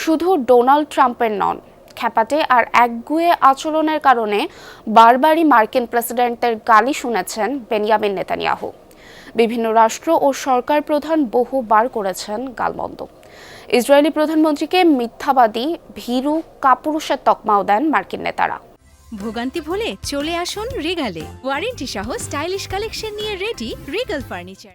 শুধু ডোনাল্ড ট্রাম্পের নন, খ্যাপাটে আর একগুঁয়ে আচরণের কারণে বারবারই মার্কিন প্রেসিডেন্টের গালি শুনেছেন বেনিয়ামিন নেতানিয়াহু। বিভিন্ন রাষ্ট্র ও সরকার প্রধান বহুবার করেছেন গালমন্দ। ইসরায়েলি প্রধানমন্ত্রীকে মিথ্যাবাদী, ভীরু, কাপুরুষের তকমাও দেন মার্কিন নেতারা। ভোগান্তি ভুলে চলে আসুন রিগালে। ওয়ারেন্টি সহ স্টাইলিশ কালেকশন নিয়ে রেডি রিগাল ফার্নিচার।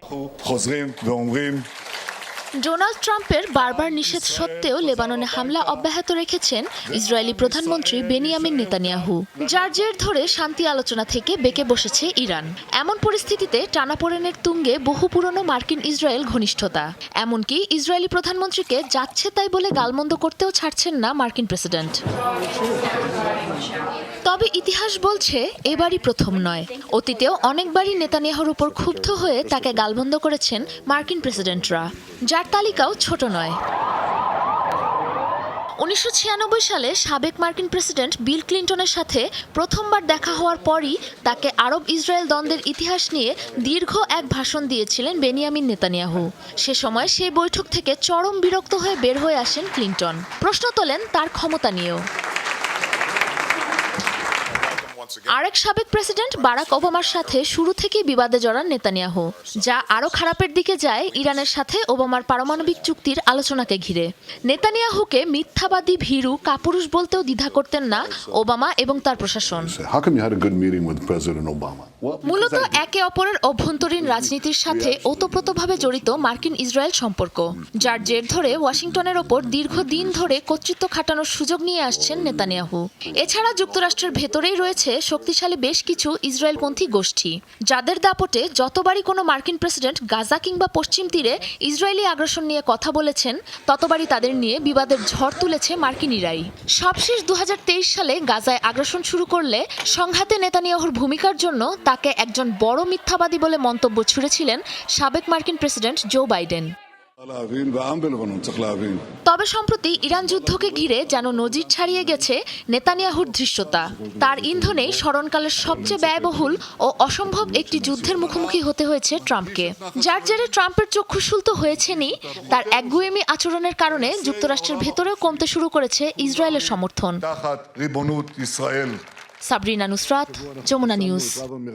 ডোনাল্ড ট্রাম্পের বারবার নিষেধ সত্ত্বেও লেবাননে হামলা অব্যাহত রেখেছেন ইসরায়েলি প্রধানমন্ত্রী বেনিয়ামিন নেতানিয়াহু, যার জের ধরে শান্তি আলোচনা থেকে বেঁকে বসেছে ইরান। এমন পরিস্থিতিতে টানাপোড়েনের তুঙ্গে বহু পুরনো মার্কিন ইসরায়েল ঘনিষ্ঠতা, এমনকি ইসরায়েলি প্রধানমন্ত্রীকে যাচ্ছে তাই বলে গালমন্দ করতেও ছাড়ছেন না মার্কিন প্রেসিডেন্ট। তবে ইতিহাস বলছে এবারই প্রথম নয়। অতীতেও অনেকবারই নেতানিয়াহুর উপর ক্ষুব্ধ হয়ে তাকে গালমন্দ করেছেন মার্কিন প্রেসিডেন্টরা, যার তালিকাও ছোট নয়। 1996 সালে সাবেক মার্কিন প্রেসিডেন্ট বিল ক্লিন্টনের সাথে প্রথমবার দেখা হওয়ার পরই তাকে আরব ইসরায়েল দ্বন্দ্বের ইতিহাস নিয়ে দীর্ঘ এক ভাষণ দিয়েছিলেন বেনিয়ামিন নেতানিয়াহু। সে সময় সেই বৈঠক থেকে চরম বিরক্ত হয়ে বের হয়ে আসেন ক্লিন্টন। প্রশ্ন তোলেন তার ক্ষমতা নিয়েও। আরেক সাবেক প্রেসিডেন্ট বারাক ওবামার সাথে শুরু থেকেই বিবাদে জড়ান নেতানিয়াহু, যা আরও খারাপের দিকে যায় ইরানের সাথে ওবামার পারমাণবিক চুক্তির আলোচনাকে ঘিরে। নেতানিয়াহুকে মিথ্যাবাদী, ভীরু, কাপুরুষ বলতেও দ্বিধা করতেন না ওবামা এবং তার প্রশাসন। মূলত একে অপরের অভ্যন্তরীণ রাজনীতির সাথে ওতপ্রোতভাবে জড়িত মার্কিন ইসরায়েল সম্পর্ক, যার জের ধরে ওয়াশিংটনের ওপর দীর্ঘদিন ধরে কর্তৃত্ব খাটানোর সুযোগ নিয়ে আসছেন নেতানিয়াহু। এছাড়া যুক্তরাষ্ট্রের ভেতরেই রয়েছে শক্তিশালী বেশ কিছু ইসরায়েলপন্থী গোষ্ঠী, যাদের দাপটে যতবারই কোনো মার্কিন প্রেসিডেন্ট গাজা কিংবা পশ্চিম তীরে ইসরায়েলি আগ্রাসন নিয়ে কথা বলেছেন, ততবারই তাদের নিয়ে বিবাদের ঝড় তুলেছে মার্কিনিরাই। সবশেষ 2023 সালে গাজায় আগ্রাসন শুরু করলে সংঘাতে নেতানিয়াহুর ভূমিকার জন্য তাকে একজন বড় মিথ্যাবাদী বলে মন্তব্য ছুড়েছিলেন সাবেক মার্কিন প্রেসিডেন্ট জো বাইডেন। তবে সম্প্রতি ইরান যুদ্ধকে ঘিরে যেন নজির ছাড়িয়ে গেছে নেতানিয়াহুর ধৃষ্টতা। তার ইন্ধনেই স্মরণকালের সবচেয়ে ব্যয়বহুল ও অসম্ভব একটি যুদ্ধের মুখোমুখি হতে হয়েছে ট্রাম্পকে, যার জেরে ট্রাম্পের চক্ষুশুল তো হয়েছেনই, তার একগুঁয়েমি আচরণের কারণে যুক্তরাষ্ট্রের ভেতরেও কমতে শুরু করেছে ইসরায়েলের সমর্থন। সাবরিনা নুসরাত, যমুনা নিউজ।